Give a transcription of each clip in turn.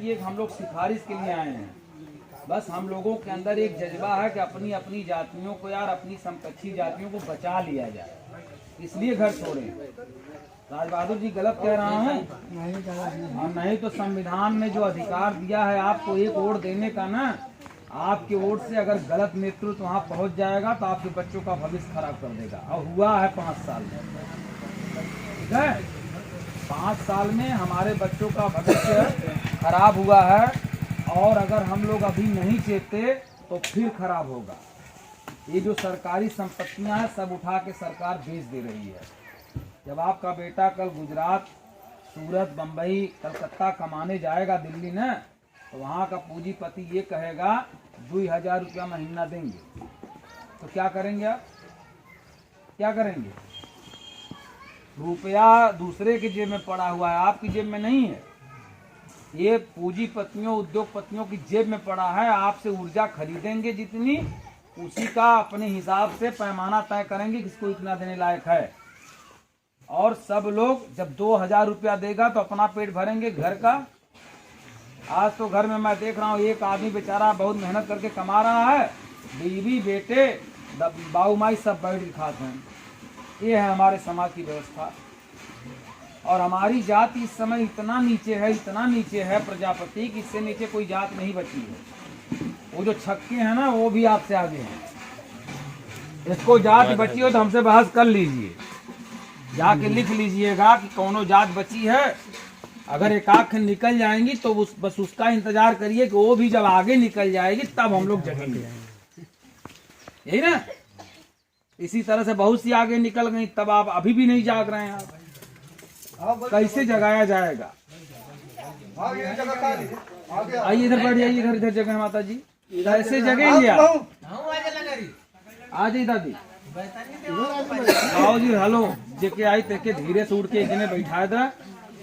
ये हम लोग सिफारिश के लिए आए हैं। बस हम लोगों के अंदर एक जज्बा है कि अपनी अपनी जातियों को यार, अपनी समकक्षी जातियों को बचा लिया जाए, इसलिए घर छोड़े। राज बहादुर जी गलत कह रहा हूँ? और नहीं तो संविधान ने जो अधिकार दिया है आपको एक वोट देने का ना, आपके वोट से अगर गलत नेतृत्व वहाँ पहुँच जाएगा तो आपके बच्चों का भविष्य खराब कर देगा। और हुआ है 5 साल में, ठीक है? 5 साल में हमारे बच्चों का भविष्य खराब हुआ है, और अगर हम लोग अभी नहीं चेते तो फिर खराब होगा। ये जो सरकारी संपत्तियां हैं सब उठा के सरकार बेच दे रही है। जब आपका बेटा कल गुजरात, सूरत, बम्बई, कलकत्ता कमाने जाएगा दिल्ली न, तो वहाँ का पूंजीपति ये कहेगा 2000 रुपया महीना देंगे, तो क्या करेंगे आप? क्या करेंगे? रुपया दूसरे की जेब में पड़ा हुआ है, आपकी जेब में नहीं है। ये पूंजीपतियों, उद्योगपतियों की जेब में पड़ा है। आपसे ऊर्जा खरीदेंगे जितनी, उसी का अपने हिसाब से पैमाना तय करेंगे किसको इतना देने लायक है। और सब लोग जब 2000 रुपया देगा तो अपना पेट भरेंगे घर का। आज तो घर में मैं देख रहा हूँ एक आदमी बेचारा बहुत मेहनत करके कमा रहा है, बीवी बेटे बाऊ माई सब बैठ के खाते हैं। ये है हमारे समाज की व्यवस्था। और हमारी जात इस समय इतना नीचे है, इतना नीचे है प्रजापति कि इससे नीचे कोई जात नहीं बची है। वो जो छक्के हैं ना वो भी आपसे आगे हैं। इसको जात बची हो तो हमसे बहस कर लीजिए, जाके लिख लीजिएगा कि कौनो जात बची है। अगर एक आंख निकल जाएंगी तो बस उसका इंतजार करिए कि वो भी जब आगे निकल जाएगी तब हम लोग जगेंगे, यही ना? इसी तरह से बहुत सी आगे निकल गई, तब आप अभी भी नहीं जाग रहे हैं। आप कैसे जगाया जाएगा? आइए इधर बैठ जाइए, इधर जगह है माता जी, कैसे जगेंगे आप? आ जाइए दादी, आओ जी। हेलो जेके आई तेके धीरे से उड़ के इतने बैठाए था,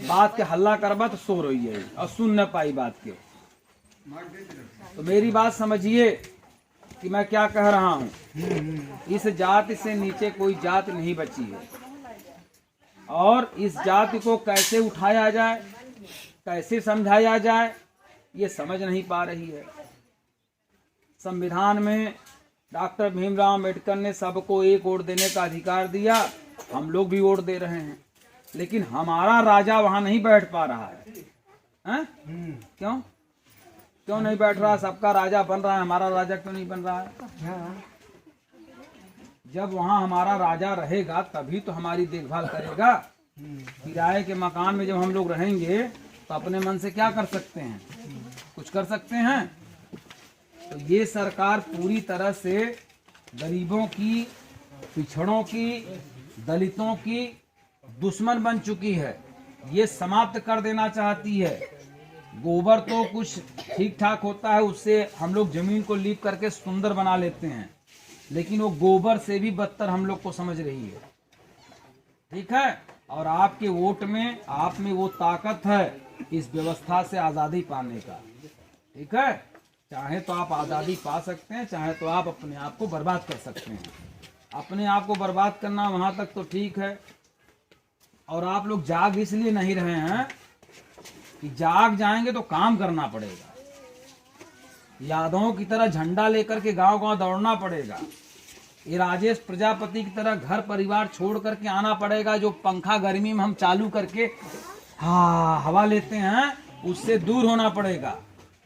बात के हल्ला करबा तो सो रही है और सुन न पाई बात के। तो मेरी बात समझिए कि मैं क्या कह रहा हूँ। इस जाति से नीचे कोई जाति नहीं बची है, और इस जाति को कैसे उठाया जाए, कैसे समझाया जाए, ये समझ नहीं पा रही है। संविधान में डॉक्टर भीमराव अम्बेडकर ने सबको एक वोट देने का अधिकार दिया, हम लोग भी वोट दे रहे हैं, लेकिन हमारा राजा वहां नहीं बैठ पा रहा है। क्यों क्यों नहीं बैठ रहा? सबका राजा बन रहा है, हमारा राजा क्यों नहीं बन रहा है? जब वहाँ हमारा राजा रहेगा तभी तो हमारी देखभाल करेगा। किराए के मकान में जब हम लोग रहेंगे तो अपने मन से क्या कर सकते हैं? कुछ कर सकते हैं? तो ये सरकार पूरी तरह से गरीबों की, पिछड़ों की, दलितों की दुश्मन बन चुकी है। ये समाप्त कर देना चाहती है। गोबर तो कुछ ठीक ठाक होता है, उससे हम लोग जमीन को लीप करके सुंदर बना लेते हैं, लेकिन वो गोबर से भी बदतर हम लोग को समझ रही है, ठीक है? और आपके वोट में, आप में वो ताकत है इस व्यवस्था से आज़ादी पाने का, ठीक है? चाहे तो आप आज़ादी पा सकते हैं, चाहे तो आप अपने आप को बर्बाद कर सकते हैं। अपने आप को बर्बाद करना वहाँ तक तो ठीक है। और आप लोग जाग इसलिए नहीं रहे हैं कि जाग जाएंगे तो काम करना पड़ेगा। यादवों की तरह झंडा लेकर के गांव गांव दौड़ना पड़ेगा। ये राजेश प्रजापति की तरह घर परिवार छोड़ करके आना पड़ेगा। जो पंखा गर्मी में हम चालू करके हवा लेते हैं, उससे दूर होना पड़ेगा।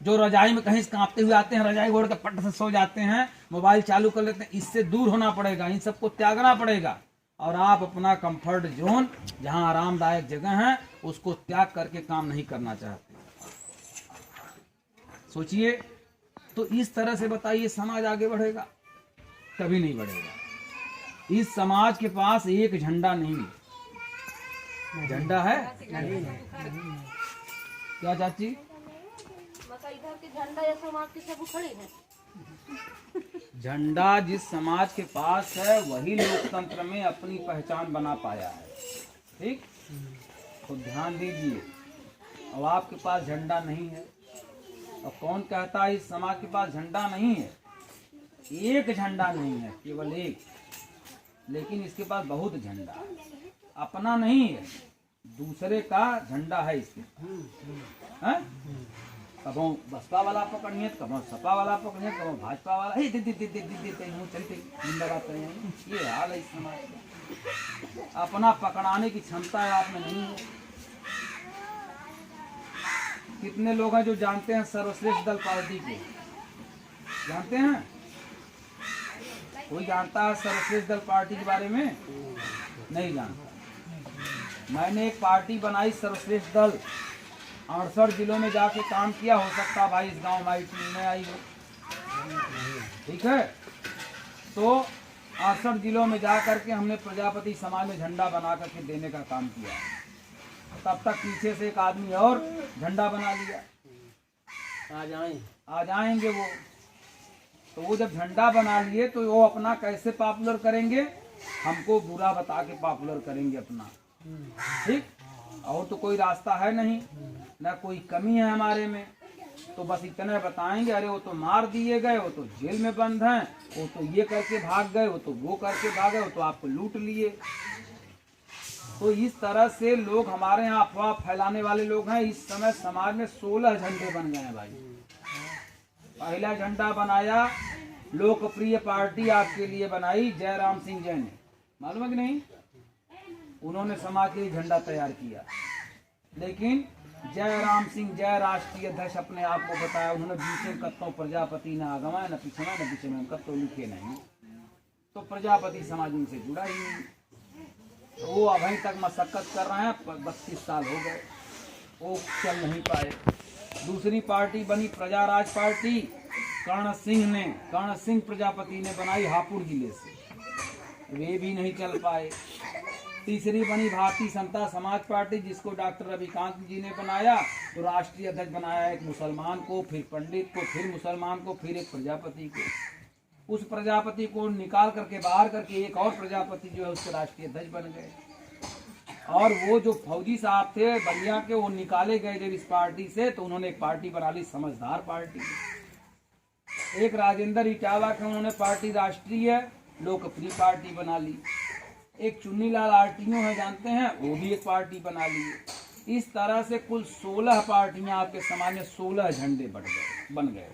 जो रजाई में कहीं कांपते हुए आते हैं, रजाई ओढ़ के पट से सो जाते हैं, मोबाइल चालू कर लेते हैं, इससे दूर होना पड़ेगा। इन सबको त्यागना पड़ेगा। और आप अपना कंफर्ट जोन, जहां आरामदायक जगह है, उसको त्याग करके काम नहीं करना चाहते। सोचिए, तो इस तरह से बताइए समाज आगे बढ़ेगा? कभी नहीं बढ़ेगा। इस समाज के पास एक झंडा नहीं है। झंडा है क्या चाची? झंडा जिस समाज के पास है वही लोकतंत्र में अपनी पहचान बना पाया है, ठीक? तो ध्यान दीजिए। अब आपके पास झंडा नहीं है, और कौन कहता है इस समाज के पास झंडा नहीं है? एक झंडा नहीं है, केवल एक, लेकिन इसके पास बहुत झंडा। अपना नहीं है, दूसरे का झंडा है इसके पास। कबो बसपा वाला पकड़िए, कबो सपा वाला पकड़िए, कबो भाजपा वाला, हे दे दे दे दे दे दे यूं चलते जिंदाबाद करें। ये हाल है इस समाज का। अपना पकड़ाने की क्षमता आप में नहीं है। कितने लोग हैं जो जानते हैं सर्वश्रेष्ठ दल पार्टी को? जानते हैं? कोई जानता है सर्वश्रेष्ठ दल पार्टी के बारे में? नहीं जानता। मैंने एक पार्टी बनाई सर्वश्रेष्ठ दल, 68 जिलों में जाके काम किया। हो सकता भाई इस गांव हमारी टीम में आई हो, ठीक है। तो 68 जिलों में जा करके हमने प्रजापति समाज में झंडा बना करके देने का काम किया। तब तक पीछे से एक आदमी और झंडा बना लिया। आ जाएंगे वो। तो वो जब झंडा बना लिए तो वो अपना कैसे पॉपुलर करेंगे? हमको बुरा बता के पॉपुलर करेंगे अपना, ठीक। और तो कोई रास्ता है नहीं, ना कोई कमी है हमारे में। तो बस इतना बताएंगे, अरे वो तो मार दिए गए, वो तो जेल में बंद हैं, वो तो ये करके भाग गए, वो तो वो करके भागे, वो तो आपको लूट लिए। तो इस तरह से लोग हमारे यहाँ अफवाह फैलाने वाले लोग हैं। इस समय समाज में 16 झंडे बन गए हैं भाई। पहला झंडा बनाया लोकप्रिय पार्टी आपके लिए बनाई जयराम सिंह जय ने, मालूम है कि नहीं? उन्होंने समाज के लिए झंडा तैयार किया। लेकिन जयराम सिंह जय राष्ट्रीय अध्यक्ष अपने आप को बताया। उन्होंने बीच में कत्तों प्रजापति न आगमा न पीछे न पीछे में कत्तों लिखे नहीं। तो प्रजापति समाज उनसे जुड़ा ही नहीं। तो वो अभी तक मशक्कत कर रहे हैं, 32 साल हो गए, वो चल नहीं पाए। दूसरी पार्टी बनी प्रजा राज पार्टी, कर्ण सिंह प्रजापति ने बनाई हापुड़ जिले से, वे भी नहीं चल पाए। तीसरी बनी भारतीय समता समाज पार्टी, जिसको डॉक्टर रविकांत जी ने बनाया। तो राष्ट्रीय अध्यक्ष बनाया एक मुसलमान को, फिर पंडित को, फिर मुसलमान को, फिर एक प्रजापति को। उस प्रजापति को निकाल करके बाहर करके एक और प्रजापति जो है उसके राष्ट्रीय अध्यक्ष बन गए। और वो जो फौजी साहब थे बलिया के, वो निकाले गए जब इस पार्टी से, तो उन्होंने एक पार्टी बना ली समझदार पार्टी। एक राजेंद्र इटावा के उन्होंने पार्टी राष्ट्रीय लोकप्रिय पार्टी बना ली। एक चुन्नीलाल आरटीओ है, जानते हैं, वो भी एक पार्टी बना ली। इस तरह से कुल 16 पार्टियां आपके समाज में 16 झंडे बन गए।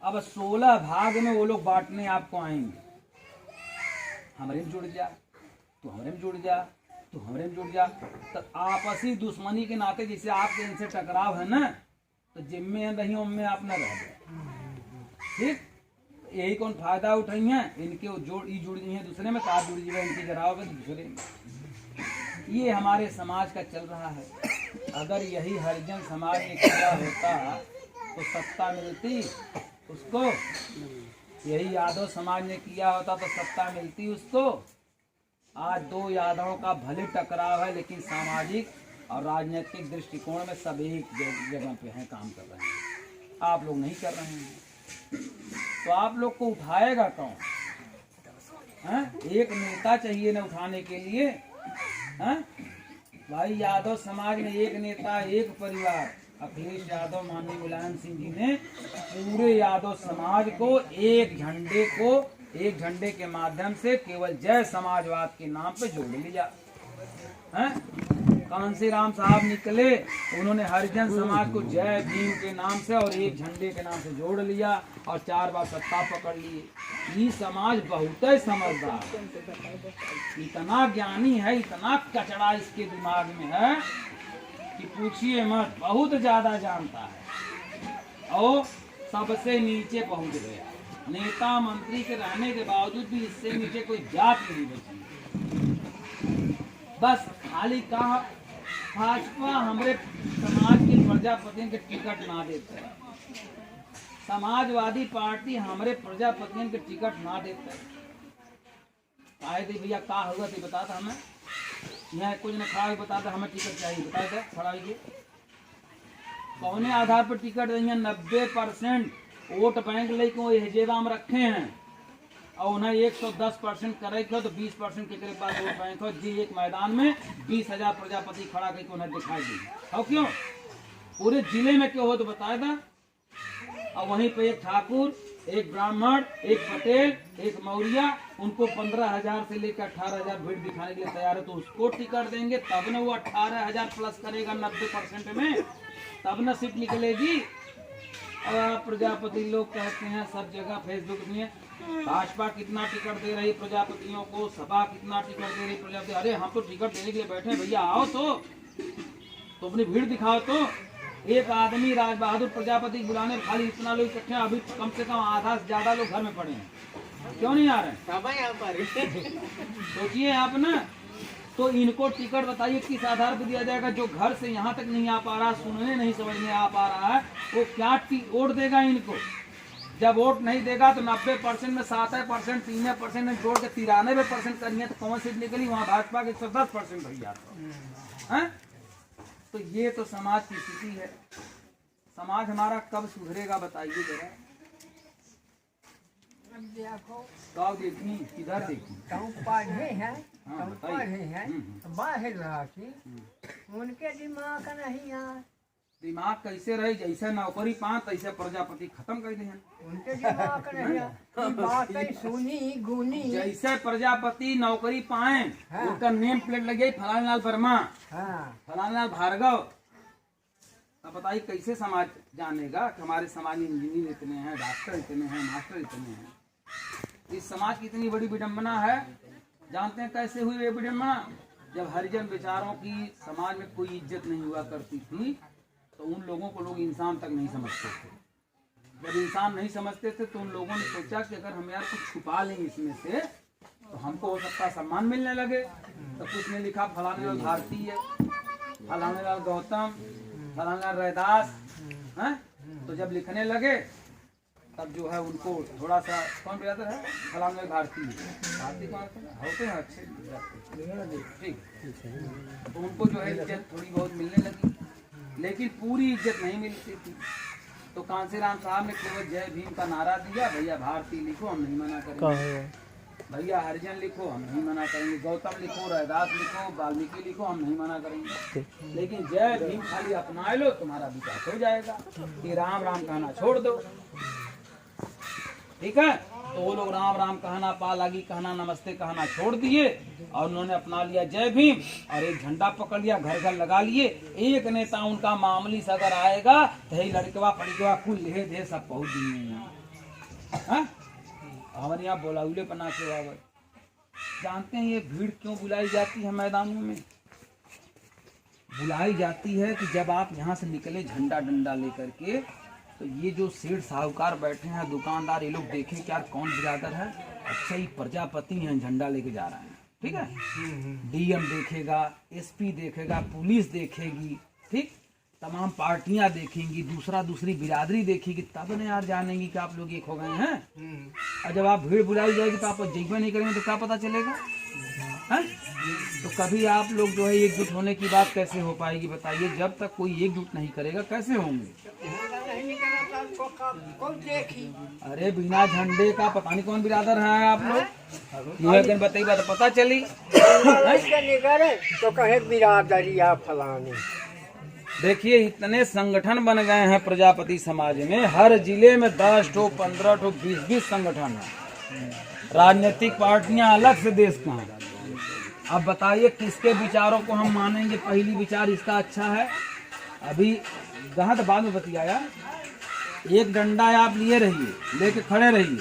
अब 16 भाग में वो लोग बांटने आपको आएंगे। हमारे में जुड़ जा, तो हमारे में जुड़ जा, तो हमारे में जुड़ जा। तो आपसी दुश्मनी के नाते जैसे आपके इनसे टकराव है ना, तो जिम्मे नहीं उम्मे आप न रह गए, ठीक। यही कौन फायदा उठाई है? इनके जुड़ हैं दूसरे में, आप जुड़ जाए इनके जराओगे दूसरे में। ये हमारे समाज का चल रहा है। अगर यही हरिजन समाज में किया होता तो सत्ता मिलती उसको, यही यादव समाज ने किया होता तो सत्ता मिलती उसको। आज दो यादवों का भले टकराव है, लेकिन सामाजिक और राजनीतिक दृष्टिकोण में सब एक जगह पे हैं, काम कर रहे हैं। आप लोग नहीं कर रहे हैं, तो आप लोग को उठाएगा कौन? एक नेता चाहिए ना उठाने के लिए। भाई यादव समाज में एक नेता, एक परिवार, अखिलेश यादव, माननीय मुलायम सिंह जी ने पूरे यादव समाज को एक झंडे के माध्यम से केवल जय समाजवाद के नाम पे जोड़ लिया। कांसी राम साहब निकले, उन्होंने हरिजन समाज को जय भीम के नाम से और एक झंडे के नाम से जोड़ लिया और 4 बार सत्ता पकड़ लिए। ये समाज बहुत ही समझदार, इतना ज्ञानी है, इतना कचड़ा इसके दिमाग में है कि पूछिए मत, बहुत ज्यादा जानता है और सबसे नीचे पहुंच गया। नेता मंत्री के रहने के बावजूद भी इससे नीचे कोई जात नहीं बची। बस खाली कहा भाजपा हमारे समाज के प्रजापतियों के टिकट ना देते है, समाजवादी पार्टी हमारे प्रजापतियों के टिकट ना देते है। आए थे भैया का होगा तो बता था हमें, यहाँ कुछ न खड़ा बता था हमें टिकट चाहिए, बता दे खड़ा होइए। कौने आधार पर टिकट देंगे? 90% वोट बैंक लेके हेजेबा में रखे हैं और उन्हें 110% करे तो 20% के पास वोट बैंक हो जी। एक मैदान में 20,000 प्रजापति खड़ा करके उन्हें दिखाई दी हो, क्यों? पूरे जिले में क्यों हो तो बताया था। और वहीं पे एक ठाकुर, एक ब्राह्मण, एक पटेल, एक मौर्या, उनको 15,000 से लेकर 18,000 भीड़ दिखाने के लिए तैयार है, तो उसको टिकट देंगे तब न वो 18,000 प्लस करेगा 90% में। तब न सीट निकलेगी। और आप प्रजापति लोग कहते हैं सब जगह फेसबुक में भाजपा कितना टिकट दे रही प्रजापतियों को, सपा कितना टिकट दे रही प्रजापति। अरे हम तो टिकट देने के लिए बैठे हैं भैया, आओ तो अपनी भीड़ दिखाओ। तो एक आदमी राज बहादुर प्रजापति बुलाने खाली इतना लोग इकट्ठे, अभी कम से कम आधा से ज्यादा लोग घर में पड़े हैं, क्यों नहीं आ रहे हैं? सोचिए आप ना। तो इनको टिकट बताइए किस आधार पर दिया जाएगा? जो घर से यहाँ तक नहीं आ पा रहा, सुनने नहीं समझ में आ पा रहा है, वो क्या वोट देगा इनको? जब वोट नहीं देगा तो 90% में 7% 3% में जोड़ के 93% करिए तो कौन सीट निकली? वहाँ भाजपा के 110% भैया। हैं? तो ये तो समाज की स्थिति है। समाज हमारा कब सुधरेगा बताइए जरा। गाँव देखी किधर देखी? पढ़े हैं, हाँ, पढ़े हैं, बाहर रहा थी, उनके दिमाग नहीं यार। दिमाग कैसे रहे? जैसे नौकरी पाए तैसे प्रजापति खत्म कर दिए। उनके दिमाग नहीं यार। बातें सुनी गुनी। जैसे प्रजापति नौकरी पाए, उनका नेम प्लेट लगे फलाने लाल वर्मा, फलाने लाल भार्गव। अब बताइए कैसे समाज जानेगा कि हमारे समाज में इंजीनियर इतने हैं, डॉक्टर इतने हैं, मास्टर इतने हैं। इस समाज की इतनी बड़ी विडम्बना है। जानते हैं कैसे हुई ये विडम्बना? जब हरिजन बेचारों की समाज में कोई इज्जत नहीं हुआ करती थी तो उन लोगों को लोग इंसान तक नहीं समझते थे। जब इंसान नहीं समझते थे तो उन लोगों ने सोचा कि अगर हम यार कुछ छुपा लेंगे इसमें से तो हमको हो सकता सम्मान मिलने लगे। तो कुछ ने लिखा फलाने लाल भारतीय, फलाने लाल गौतम, फलाने लाल रैदास हैं। तो जब लिखने लगे तब जो है उनको थोड़ा सा कौन बिरादर है? फलाने लाल भारतीय होते हैं अच्छे ठीक। तो उनको जो है इज्जत थोड़ी बहुत मिलने लगी, लेकिन पूरी इज्जत नहीं मिलती थी। तो कांसीराम साहब ने केवल जय भीम का नारा दिया, भैया भारती लिखो हम नहीं मना करेंगे, भैया हरिजन लिखो हम नहीं मना करेंगे, गौतम लिखो, रैदास लिखो, वाल्मीकि लिखो हम नहीं मना करेंगे, लेकिन जय भीम खाली अपना लो तुम्हारा विकास हो जाएगा, ये राम राम कहना छोड़ दो। ठीक है? तो वो लोग राम राम कहना, पा लागी कहना, नमस्ते कहना छोड़ दिए और उन्होंने अपना लिया जय भीम और एक झंडा पकड़ लिया, घर घर लगा लिए। एक नेता उनका मामूली सा अगर आएगा तो ही लड़कवा पड़कवा कुल ले दे सब पहुंच दिए। हमारे यहाँ बोलाउले बना के बाबर। जानते हैं ये भीड़ क्यों बुलाई जाती है मैदानों में? बुलाई जाती है कि जब आप यहाँ से निकले झंडा डंडा लेकर के तो ये जो सेठ साहूकार बैठे हैं, दुकानदार, ये लोग देखें क्या कौन बिरादर है। अच्छा ही प्रजापति हैं, झंडा लेके जा रहे हैं। ठीक है? डीएम देखेगा, एसपी देखेगा, पुलिस देखेगी, ठीक, तमाम पार्टियां देखेंगी, दूसरी बिरादरी देखेगी, तब न यार जानेंगी कि आप लोग एक हो गए हैं। और जब आप भीड़ बुलाई जाएगी तो आप जज्बा नहीं करेंगे तो क्या पता चलेगा? है? तो कभी आप लोग जो है एकजुट होने की बात कैसे हो पाएगी बताइए? जब तक कोई एकजुट नहीं करेगा कैसे होंगे? अरे बिना झंडे का पता नहीं कौन बिरादर है आप लोग, बताइए बात पता चली तो कहे बिरादरी आप फलाने। देखिए इतने संगठन बन गए हैं प्रजापति समाज में, हर जिले में 10 ठो 15 ठो 20 संगठन है। राजनीतिक पार्टियां अलग से देश का है। अब बताइए किसके विचारों को हम मानेंगे? पहली विचार इसका अच्छा है, अभी जहाँ तो बाद में बतियाया, एक डंडा आप लिए रहिए, लेके खड़े रहिए,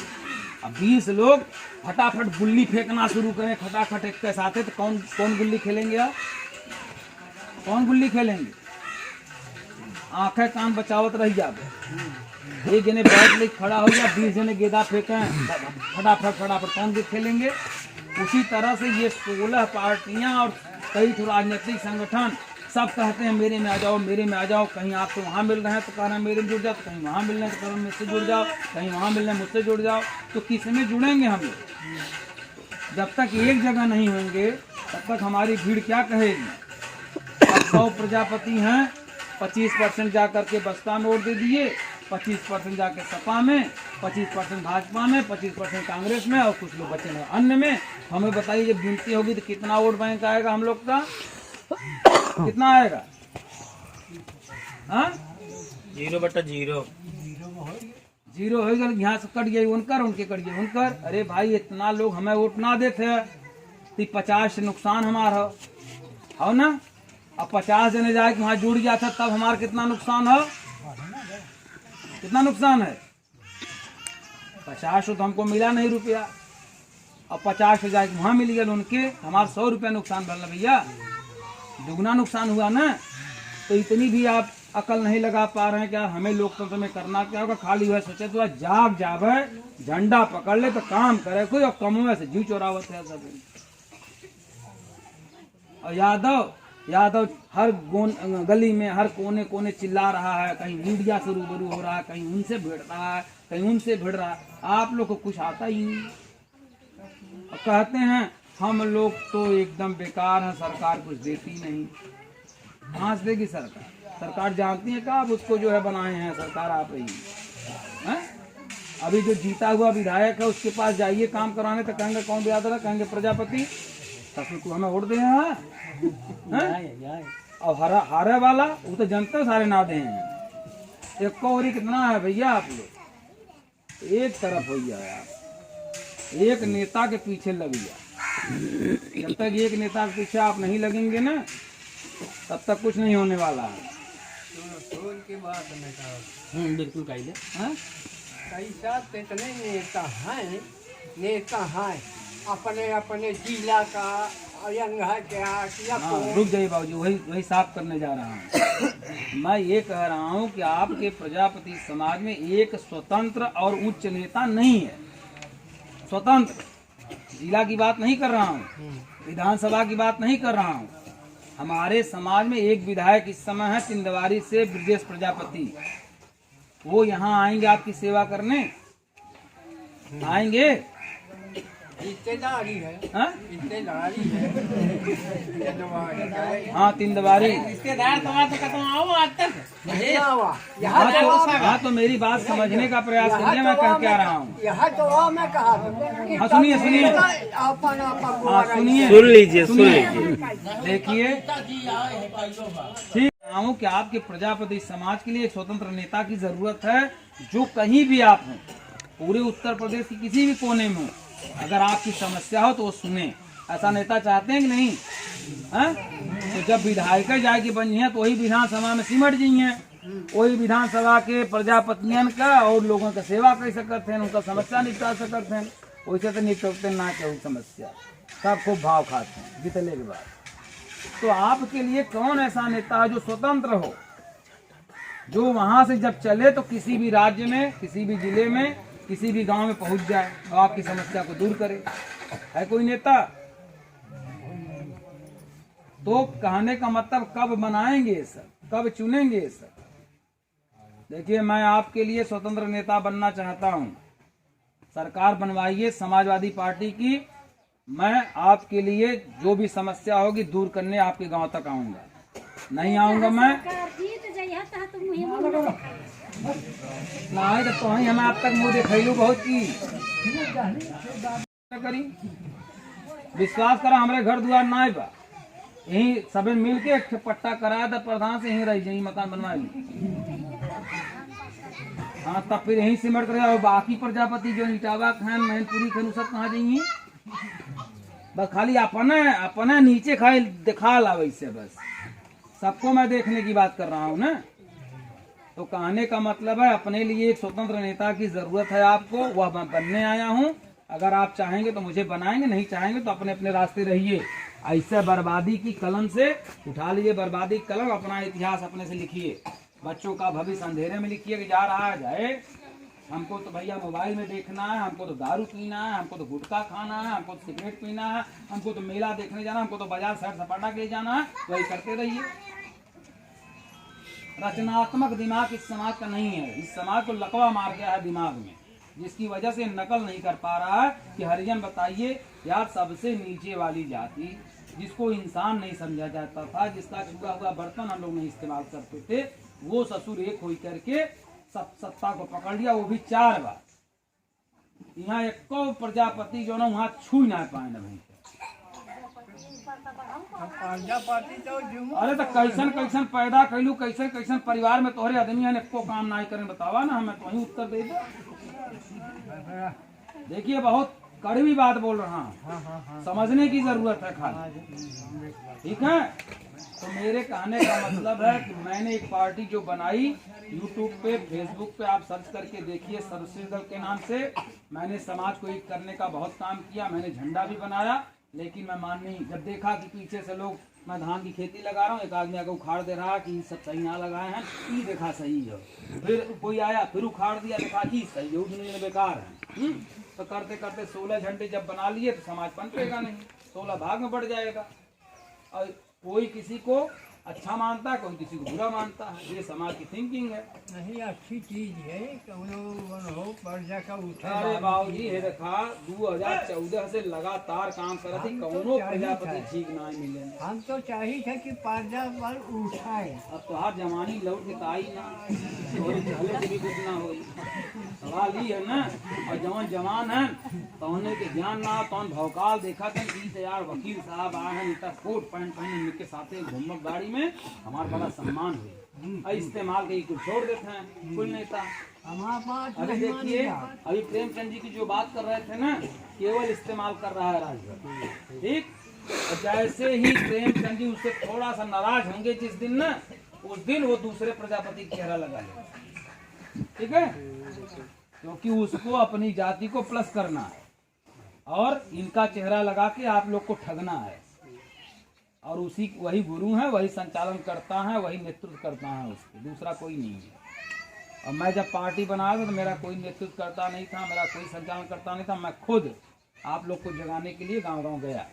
अब 20 लोग फटाफट गुल्ली फेंकना शुरू करें खटाखट एक के साथ, तो कौन गुल्ली खेलेंगे? आप कौन गुल्ली खेलेंगे? आंखें कान बचावत रह जाए। एक जने बैठ ले खड़ा हो गया, 20 जने गेंदा फेंके फटाफट कौन गेंद खेलेंगे? उसी तरह से ये 16 पार्टियां और कई राजनीतिक संगठन सब कहते हैं मेरे में आ जाओ, मेरे में आ जाओ। कहीं आप तो वहाँ मिल रहे हैं तो कहना मेरे में जुड़ जाओ, कहीं वहाँ मिल रहे हैं तो कहना मुझसे जुड़ जाओ, कहीं वहाँ मिल रहे हैं मुझसे जुड़ जाओ। तो किस में जुड़ेंगे हम लोग? जब तक एक जगह नहीं होंगे तब तक हमारी भीड़ क्या कहेगी? अब 100 प्रजापति हैं, 25% जा करके बसपा में वोट दे दिए, 25% जाके सपा में, 25% भाजपा में, 25% कांग्रेस में और कुछ लोग बचे हैं अन्य में। हमें बताइए जब गिनती होगी तो कितना वोट बैंक आएगा हम लोग का? कितना आएगा? हाँ 0/0 जीरो हो गया। यहाँ से कट गई उनकर, उनके कट गई उनकर। अरे भाई इतना लोग हमें वोट ना देते तो 50 से नुकसान हमारा हो ना। अब 50 जने जाए कि वहाँ जुड़ गया था तब हमारा कितना नुकसान है, कितना नुकसान है। 50 तो हमको मिला नहीं रुपया, अब 50 जाए कि वहाँ मिल गया उनके, हमारा 100 रुपया नुकसान भरना भैया, दुगना नुकसान हुआ ना। तो इतनी भी आप अकल नहीं लगा पा रहे हैं कि यार हमें लोकतंत्र में करना क्या होगा। खाली हुआ सोचे तो जाग जावे, झंडा पकड़ ले तो काम करे कोई, और कमुए से जीव चोरावत है सब। और यादव हर गली में हर कोने कोने चिल्ला रहा है, कहीं मीडिया से रूबरू हो रहा है, कहीं उनसे भिड़ रहा है, कहीं उनसे भिड़ रहा है। आप लोग को कुछ आता ही नहीं। और कहते हैं हम लोग तो एकदम बेकार हैं, सरकार कुछ देती नहीं। कहाँ से देगी सरकार? सरकार जानती है क्या आप उसको जो है बनाए हैं, सरकार आप ही है। अभी जो जीता हुआ विधायक है उसके पास जाइए काम कराने तो कहेंगे कौन बिरादर है, कहेंगे प्रजापति, तब तो हमें वोट दे हैं। और हारे वाला वो तो जनता सारे ना दे हैं। एक कोरी कितना है भैया आप लोग, एक तरफ हो गया यार, एक नेता के पीछे लग गया। जब तक एक नेता के पीछे आप नहीं लगेंगे ना तब तक कुछ नहीं होने वाला है। की बात मैं बिल्कुल कही कैसा इतने नेता हैं अपने अपने जिला का यंग है क्या हाँ, रुक जाइए बाबूजी, वही साफ करने जा रहा हूँ। मैं ये कह रहा हूँ कि आपके प्रजापति समाज में एक स्वतंत्र और उच्च नेता नहीं है। स्वतंत्र जिला की बात नहीं कर रहा हूँ, विधानसभा की बात नहीं कर रहा हूँ। हमारे समाज में एक विधायक इस समय है तिंदवारी से ब्रजेश प्रजापति, वो यहाँ आएंगे आपकी सेवा करने, आएंगे। रिश्तेदारी है, रिश्तेदारी है। हाँ तिंदवारी रिश्तेदार तुम्हारा तो आओ आज तक। हाँ तो मेरी बात समझने का प्रयास करिए, मैं कह क्या रहा हूँ। यह तो मैं कहा हाँ सुनिए हाँ सुनिए, सुन लीजिए देखिए ठीक हूँ कि आपके प्रजापति समाज के लिए एक स्वतंत्र नेता की जरूरत है, जो कहीं भी आप हो, पूरे उत्तर प्रदेश की किसी भी कोने में हो, अगर आपकी समस्या हो तो वो सुने। ऐसा नेता चाहते हैं कि नहीं है? तो जब विधायक जाएगी बनी है तो वही विधानसभा में सिमट जी हैं, वही विधानसभा के प्रजापतियन का और लोगों का सेवा कर सकते हैं, उनका समस्या निपटा सकते हैं। वैसे तो निपटते ना कहूँ समस्या, सब खूब भाव खाते हैं जितने के बाद। तो आपके लिए कौन ऐसा नेता है जो स्वतंत्र हो, जो वहां से जब चले तो किसी भी राज्य में, किसी भी जिले में, किसी भी गांव में पहुंच जाए और आपकी समस्या को दूर करे? है कोई नेता? तो कहने का मतलब कब बनाएंगे ये सब, कब चुनेंगे ये सब? देखिए मैं आपके लिए स्वतंत्र नेता बनना चाहता हूं, सरकार बनवाइए समाजवादी पार्टी की। मैं आपके लिए जो भी समस्या होगी दूर करने आपके गांव तक आऊंगा। नहीं आऊंगा मैं नहीं तो ही हमें आप तक मुँह दिखैलू बहुत की करी। विश्वास करा हमारे घर द्वार ना बा, यही सबे मिल के एक पट्टा कराया था प्रधान से, यही रही यही मकान बनवा ली। हाँ तब फिर यही सिमट कर और बाकी प्रजापति जो इटावा खान मैनपुरी खान सब कहाँ जाइए? बस खाली अपने नीचे खाई दिखा ला वैसे, बस सबको मैं देखने की बात कर रहा हूँ ना। तो कहने का मतलब है अपने लिए एक स्वतंत्र नेता की जरूरत है आपको, वह मैं बनने आया हूँ। अगर आप चाहेंगे तो मुझे बनाएंगे, नहीं चाहेंगे तो अपने अपने रास्ते रहिए। ऐसे बर्बादी की कलम से उठा लीजिए, बर्बादी की कलम, अपना इतिहास अपने से लिखिए। बच्चों का भविष्य अंधेरे में लिखिए कि जा रहा है जाए। हमको तो भैया मोबाइल में देखना है, हमको तो दारू पीना है, हमको तो गुटखा खाना है, हमको तो सिगरेट पीना है, हमको तो मेला देखने जाना, हमको तो बाजार सैर सपाटा के जाना है। वही करते रहिए। रचनात्मक दिमाग इस समाज का नहीं है। इस समाज को लकवा मार गया है दिमाग में, जिसकी वजह से नकल नहीं कर पा रहा है कि हरिजन बताइए यार, सबसे नीचे वाली जाति जिसको इंसान नहीं समझा जाता था, जिसका छुआ हुआ बर्तन हम लोग नहीं इस्तेमाल करते थे, वो ससुर एक हो करके सत्ता को पकड़ लिया, वो भी 4 बार। यहाँ एक प्रजापति जो ना वहाँ छू ना पाए ना भाई। अरे तो कैसन कैसन पैदा कैलू, कैसन कैसन परिवार में तोहरे आदमी है एको काम ना करें, बतावा ना, हमें तो वही उत्तर दे दो। देखिए बहुत कड़वी बात बोल रहा हूँ, समझने की जरूरत है खाली, ठीक है। तो मेरे कहने का मतलब है कि मैंने एक पार्टी जो बनाई, यूट्यूब पे, फेसबुक पे आप सर्च करके देखिए, सर्वश्रेष्ठ दल के नाम से। मैंने समाज को एक करने का बहुत काम किया, मैंने झंडा भी बनाया, लेकिन मैं मान नहीं। जब देखा कि पीछे से लोग, मैं धान की खेती लगा रहा हूँ, एक आदमी आके उखाड़ दे रहा कि सब सही ना लगाए हैं, ये देखा सही है। फिर कोई आया, फिर उखाड़ दिया, देखा कि सही है, बेकार है। तो करते करते 16 झंडे जब बना लिए तो समाज पनपेगा नहीं, 16 भाग में बढ़ जाएगा। और कोई किसी को अच्छा मानता है, कोई किसी को बुरा मानता है। ये समाज की थिंकिंग है। नहीं, अच्छी चीज है। हो पर्जा का उठा। अरे बाबूजी, ये देखा 2014 से लगातार काम कर रही, कौनो प्रजापति ठीक ना मिले। हम तो चाहिए थे कि पर्जा पर उठाए। अब तो हर जमानी लौट के आई ना, चले से भी कुछ ना हो। सवाल ही है ना। और जवान जवान है तोहने के ज्ञान ना, तौन भौकाल देखा था 30,000 वकील साहब आए हैं, इतना कोट पैंट पहने, इनके साथ घूमक गाड़ी में हमारा बड़ा सम्मान हुआ। इस्तेमाल के कुछ छोड़ देते हैं कुल नेता। अभी देखिए, अभी प्रेमचंद जी की जो बात कर रहे थे ना, केवल इस्तेमाल कर रहा है राजभर, ठीक। जैसे ही प्रेमचंद जी उससे थोड़ा सा नाराज होंगे जिस दिन ना, उस दिन वो दूसरे प्रजापति का चेहरा लगा लेगा, ठीक है, क्योंकि उसको अपनी जाति को प्लस करना है और इनका चेहरा लगा के आप लोग को ठगना है। और वही गुरु है, वही संचालन करता है, वही नेतृत्व करता है उसको, दूसरा कोई नहीं है। और मैं जब पार्टी बनाया था तो मेरा कोई नेतृत्व करता नहीं था, मेरा कोई संचालन करता नहीं था। मैं खुद आप लोग को जगाने के लिए गांव-गांव गया।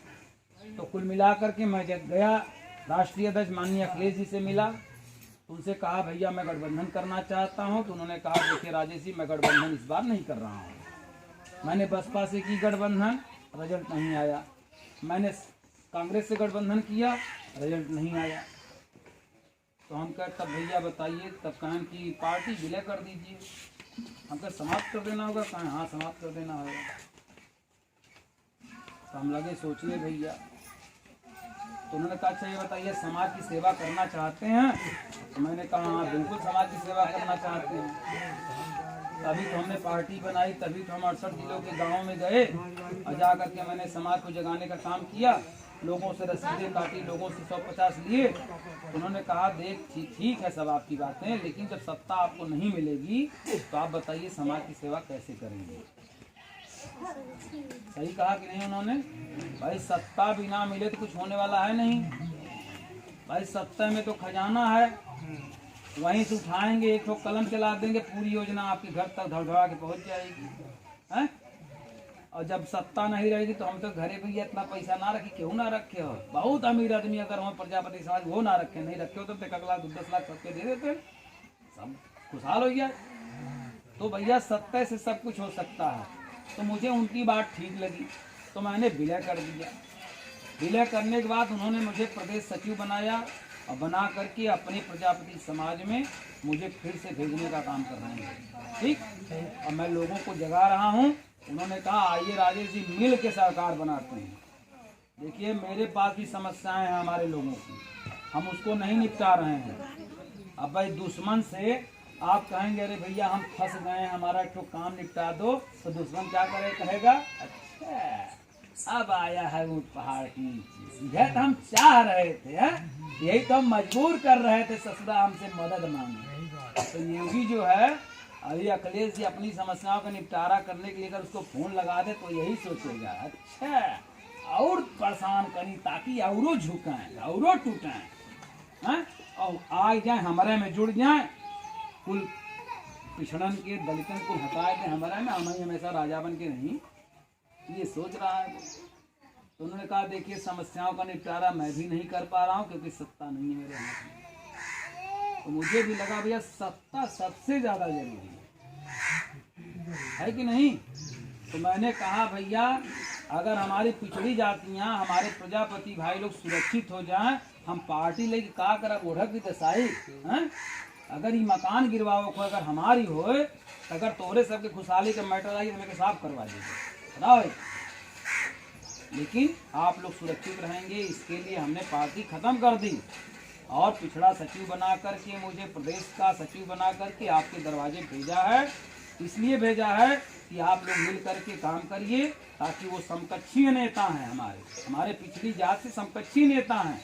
तो कुल मिलाकर के मैं जब गया, राष्ट्रीय अध्यक्ष माननीय अखिलेश जी से मिला, उनसे कहा भैया मैं गठबंधन करना चाहता हूं। तो उन्होंने कहा देखिए राजेश जी, मैं गठबंधन इस बार नहीं कर रहा हूं। मैंने बसपा से की गठबंधन, रिजल्ट नहीं आया। मैंने कांग्रेस से गठबंधन किया, रिजल्ट नहीं आया। तो हम कहे तब भैया बताइए, तब कहें कि पार्टी विलय कर दीजिए। हम कहे समाप्त कर देना होगा, कहें हाँ समाप्त कर देना होगा। तो हम लगे सोचने भैया। तो उन्होंने कहा अच्छा ये बताइए समाज की सेवा करना चाहते हैं? तो मैंने कहा हाँ बिल्कुल समाज की सेवा करना चाहते हैं। तभी तो हमने पार्टी बनाई, तभी तो हम 68 जिलों के गाँव में गए और जा करके मैंने समाज को जगाने का काम किया। लोगों से रसीदें काटी, लोगों से 150 लिए। उन्होंने कहा देख ठीक है सब आपकी बातें, लेकिन जब सत्ता आपको नहीं मिलेगी तो आप बताइए समाज की सेवा कैसे करेंगे। सही कहा कि नहीं उन्होंने? भाई सत्ता बिना मिले तो कुछ होने वाला है नहीं। भाई सत्ता में तो खजाना है, वहीं से उठाएंगे, एक ठो कलम चला देंगे, पूरी योजना आपके घर तक धड़धड़ा के पहुंच जाएगी, हैं? और जब सत्ता नहीं रहेगी तो हम तो घरे भैया इतना पैसा ना रखी, क्यों ना रखे हो? बहुत अमीर आदमी अगर हम प्रजापति समाज वो ना रखे, नहीं रखे हो तो 1 लाख 10 लाख सबके दे देते, सब खुशहाल हो गया। तो भैया सत्ता से सब कुछ हो सकता है। तो मुझे उनकी बात ठीक लगी तो मैंने विलय कर दिया। विलय करने के बाद उन्होंने मुझे प्रदेश सचिव बनाया और बना करके अपने प्रजापति समाज में मुझे फिर से भेजने का काम कर रहे हैं, ठीक। और मैं लोगों को जगा रहा हूँ। उन्होंने कहा आइए राजेश जी मिल के सरकार बनाते हैं। देखिए मेरे पास भी समस्याएं हैं हमारे लोगों की, हम उसको नहीं निपटा रहे हैं। अब भाई दुश्मन से आप कहेंगे अरे भैया हम फंस गए, हमारा तो काम निपटा दो, तो दुश्मन क्या करे, कहेगा अच्छा अब आया है ऊंट पहाड़ की नीचे, यह तो हम चाह रहे थे, यही तो हम मजबूर कर रहे थे ससुरा हमसे मदद मांगे। तो योगी जो है अभी अखिलेश जी अपनी समस्याओं का निपटारा करने के लिए अगर उसको फोन लगा दे तो यही सोचेगा अच्छा और परेशान करी ताकि औरों झुकाएं, औरों टूटें, और आ जाए हमारे में जुड़ जाए, कुल पिछड़न के दलितन को हटा के हमारे में, हमें हमेशा राजा बन के नहीं, ये सोच रहा है। तो उन्होंने कहा देखिए समस्याओं का निपटारा मैं भी नहीं कर पा रहा हूँ क्योंकि सत्ता नहीं है मेरे हाथ में। तो मुझे भी लगा भैया सत्ता सबसे ज्यादा जरूरी है कि नहीं। तो मैंने कहा भैया अगर हमारी पिछड़ी जातियां, हमारे प्रजापति भाई लोग सुरक्षित हो जाएं, हम पार्टी लेके का करब ओढ़क की दसाई हैं। अगर ये मकान गिरवाओ को अगर हमारी हो, अगर तोरे सबके खुशहाली का मैटर आई तो हमें साफ करवा दीजिए बताओ। लेकिन आप लोग सुरक्षित रहेंगे इसके लिए हमने पार्टी खत्म कर दी और पिछड़ा सचिव बना करके, मुझे प्रदेश का सचिव बना करके आपके दरवाजे भेजा है। इसलिए भेजा है कि आप लोग मिल करके काम करिए ताकि वो समकक्षीय नेता हैं, हमारे पिछड़ी जात से समकक्षीय नेता हैं,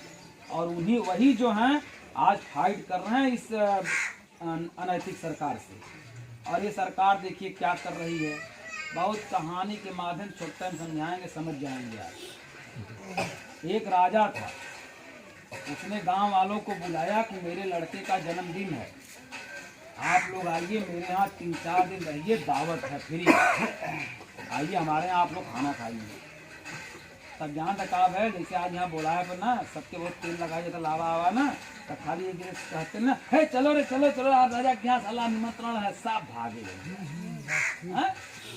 और उन्हीं वही जो हैं आज फाइट कर रहे हैं इस अनैतिक सरकार से। और ये सरकार देखिए क्या कर रही है, बहुत कहानी के माध्यम छोटे टाइम समझाएंगे, समझ जाएंगे आप। एक राजा था, उसने गांव वालों को बुलाया कि मेरे लड़के का जन्मदिन है, आप लोग आइए मेरे यहाँ 3-4 दिन रहिए, दावत है फ्री, आइए हमारे यहाँ आप लोग खाना खाइए। तब जहाँ तक आप है, जैसे आज यहाँ बोला है पर ना सबके बहुत तेल लगाइए तो लावा आवा ना, तो खाली एक कहते ना, हे चलो रे चलो चलो, आप राजा क्या सलाह निमंत्रण है, सब भागे।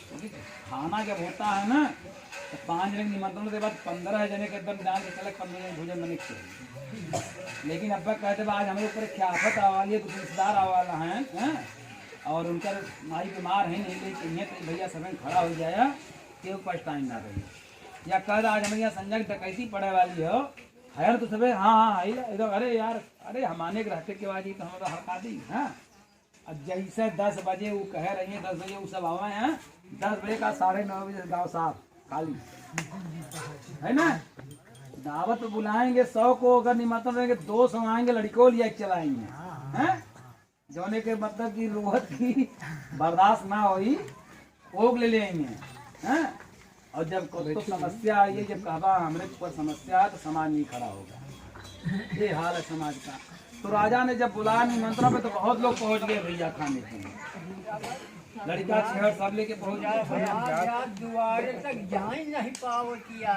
क्योंकि खाना जब होता है ना तो 5 जने निमंत्रण के बाद 15 जने के एकदम जान के चले 15 जने भोजन बने चाहिए। लेकिन अब कहते आज हमारे ऊपर क्या आफत आवाली है, कुछ रिश्तेदार आवाला है और उनका माई बीमार है नहीं लेकिन तो भैया समय खड़ा हो जाए कि पछताएं ना रही, या कह आज हमारे यहाँ संजय डकैती पड़े वाली हो खैर तो सब हाँ इधर, अरे यार अरे हमारे के रहते के बाद ही तो हम हड़का दी। हाँ अब जैसे 10 बजे वो कह रही है 10 बजे वो सब आवे हैं, 10 बजे का 9:30 बजे गाँव साफ खाली है ना। दावत बुलाएंगे 100 को, अगर निमंत्रण देंगे 200 आएंगे, लड़कों लिया चलाएंगे हैं, जोने के मतलब की रोहत की बर्दाश्त ना होई ओग ले लेंगे हैं। और जब तो समस्या आई है, जब कहा हमारे ऊपर समस्या है तो समाज नहीं खड़ा होगा, ये हाल है समाज का। तो राजा ने जब बुलाया निमंत्रण पे तो बहुत लोग पहुंच गए भैया खाने के लिए, लड़का छेड़ सब लेके पहुंच गए, दुआरे तक जा ही नहीं पावतिया।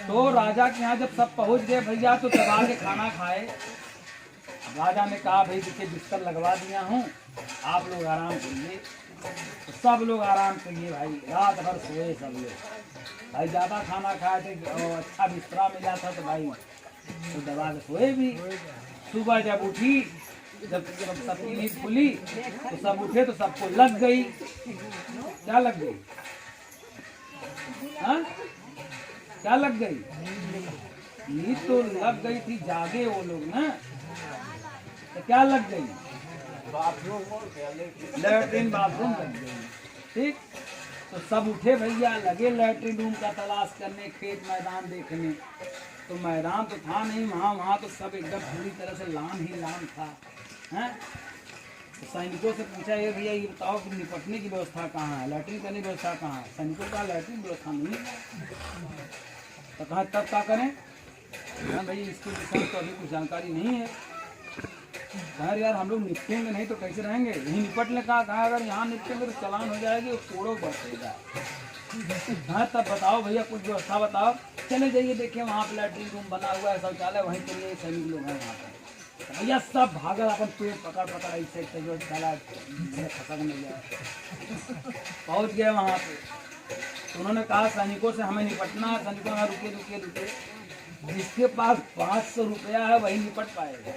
तो राजा के यहाँ जब सब पहुंच गए भैया तो दबा के खाना खाए। राजा ने कहा भाई देखिए बिस्तर लगवा दिया हूँ, आप लोग आराम करिए। तो सब लोग आराम करिए भाई, रात भर सोए सब लोग भाई, ज़्यादा खाना खाए थे और अच्छा बिस्तरा मिला था तो भाई तो दबा के सोए भी। सुबह जब उठी, जब सबकी नींद खुली तो सब उठे तो सबको लग गई, क्या लग गई? हाँ क्या लग गई? नींद तो लग गई थी, जागे वो लोग ना, तो क्या लग गई? लैट्रिन बाथरूम लग गई। ठीक, तो सब उठे भैया, लगे लैट्रिन रूम का तलाश करने, खेत मैदान देखने। तो मैदान तो था नहीं वहाँ तो सब एकदम पूरी तरह से लान ही लान था हैं। तो सैनिकों से पूछा ये भैया ये बताओ कि निपटने की व्यवस्था कहाँ है, लैट्रिन करने की व्यवस्था कहाँ है? सैनिकों का लैट्रिन व्यवस्था नहीं है। तो कहा तब क्या करें? हाँ भाई इसके विषय में तो अभी कुछ जानकारी नहीं है। कहा यार हम लोग निपटेंगे नहीं तो कैसे रहेंगे, यहीं निपट ले। कहा अगर यहाँ निपटेंगे तो चालान हो जाएगी, कोड़ो बढ़ेगा। हाँ तब बताओ भैया कुछ व्यवस्था बताओ। चले जाइए देखिए वहाँ पे लैट्रिन रूम बना हुआ है, शौचालय वहीं के लिए सैनिक लोग हैं वहाँ पर। तो भैया सब भागल अपन पेड़ पकड़ पकड़ ऐसे जो चला खसक नहीं जाए। पहुँच गए वहाँ पे तो उन्होंने कहा सैनिकों से हमें निपटना है। सैनिकों ने रुके रुके रुके, जिसके पास 500 रुपया है वही निपट पाएगा।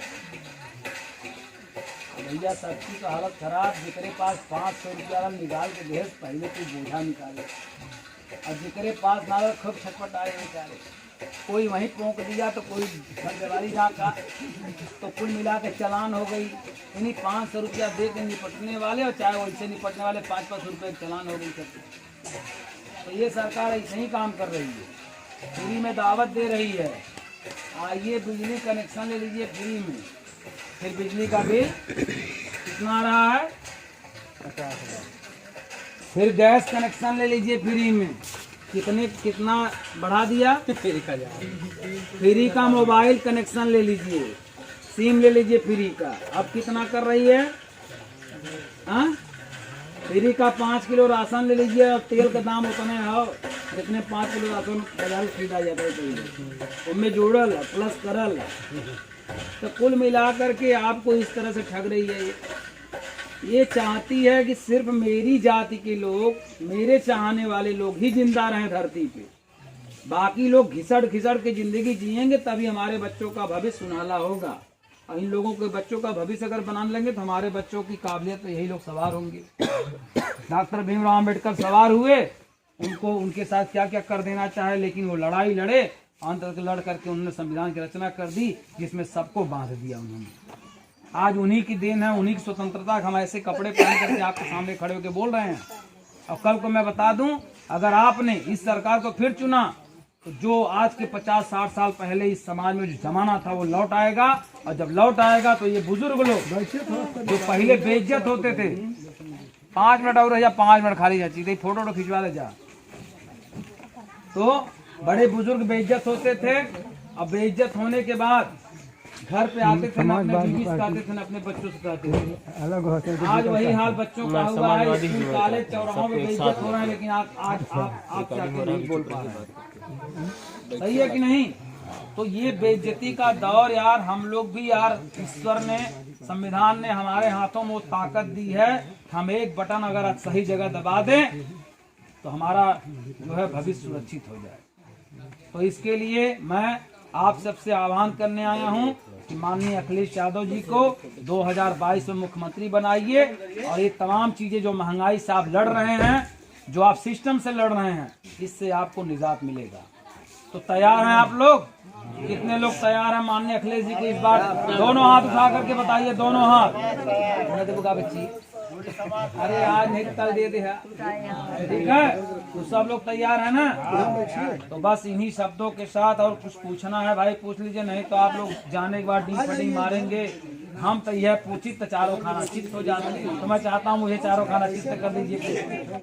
भैया सबकी तो हालत खराब, जितने पास 500 रुपया निकाल के भेज पहले कोई बोझा निकाले, और जितने पास ना खूब छटपट आए बेचारे। कोई वहीं पहुँच दिया तो कोई घरवाली जाका, तो कुल मिला के चालान हो गई। इन्हीं 500 रुपया दे के निपटने वाले और चाहे वैसे निपटने वाले 5-5 रुपये चालान हो गई सबके। तो ये सरकार ऐसे ही काम कर रही है, फ्री में दावत दे रही है। आइए बिजली कनेक्शन ले लीजिए फ्री में, फिर बिजली का बिल कितना आ रहा है 50,000। फिर गैस कनेक्शन ले लीजिए फ्री में, कितना बढ़ा दिया फ्री का। मोबाइल कनेक्शन ले लीजिए, सिम ले लीजिए फ्री का, अब कितना कर रही है? हाँ फ्री का 5 किलो राशन ले लीजिए। और तेल का दाम उतने है जितने 5 किलो राशन बाजार खरीदा जाता है पहले, उनमें जोड़ल प्लस करल, तो कुल मिलाकर के आपको इस तरह से ठग रही है। ये चाहती है कि सिर्फ मेरी जाति के लोग, मेरे चाहने वाले लोग ही जिंदा रहें धरती पे, बाकी लोग घिसड़ घिसड़ के जिंदगी जिएंगे तभी हमारे बच्चों का भविष्य सुनहला होगा। और इन लोगों के बच्चों का भविष्य अगर बना लेंगे तो हमारे बच्चों की काबिलियत पे यही लोग सवार होंगे। डॉक्टर भीमराव अम्बेडकर सवार हुए, उनको उनके साथ क्या क्या कर देना चाहे, लेकिन वो लड़ाई लड़े, अंत तक लड़ करके उन्होंने संविधान की रचना कर दी जिसमें सबको बांध दिया उन्होंने। आज उन्हीं की देन है, उन्हीं की स्वतंत्रता। हम ऐसे कपड़े पहन करके आपके सामने खड़े होकर बोल रहे हैं। और कल को मैं बता दूं, अगर आपने इस सरकार को फिर चुना तो जो आज के 50-60 साल पहले इस समाज में जो जमाना था वो लौट आएगा, और जब लौट आएगा तो ये बुजुर्ग लोग जो पहले बेइज्जत होते थे, 5 मिनट और या 5 मिनट खाली जा चीज फोटो खिंचवा ले जा, तो बड़े बुजुर्ग बेइज्जत होते थे। अब बेइज्जत होने के बाद घर पे आते थे ना, अपने बीवी से कहते थे ना, अपने बच्चों से कहते थे। अलग होते थे। आज वही हाल बच्चों का हुआ है, स्कूल कॉलेज चौराहों में बेइज्जत हो रहे हैं, लेकिन आज आप क्या नहीं बोल पा रहे हैं। सही है कि नहीं? तो ये बेइज्जती का दौर यार, हम लोग भी यार, ईश्वर ने, संविधान ने हमारे हाथों में वो ताकत दी है, हम एक बटन अगर सही जगह दबा दें तो हमारा जो है भविष्य सुरक्षित हो जाए। तो इसके लिए मैं आप सबसे आह्वान करने आया हूं कि माननीय अखिलेश यादव जी को 2022 में मुख्यमंत्री बनाइए, और ये तमाम चीजें जो महंगाई से आप लड़ रहे हैं, जो आप सिस्टम से लड़ रहे हैं, इससे आपको निजात मिलेगा। तो तैयार हैं आप लोग? कितने लोग तैयार हैं माननीय अखिलेश जी को इस बार? दोनों हाथ उठा करके बताइए, दोनों हाथ। बच्ची अरे आज नहीं कल दे दे, ठीक है? तो सब लोग तैयार है ना? तो बस इन्हीं शब्दों के साथ, और कुछ पूछना है भाई पूछ लीजिए, नहीं तो आप लोग जाने के बाद डीप फटिंग मारेंगे। हम तो यह पूछित तो चारों खाना चित्त हो जाते हैं, तो मैं चाहता हूँ मुझे चारों खाना चित्त कर दीजिए।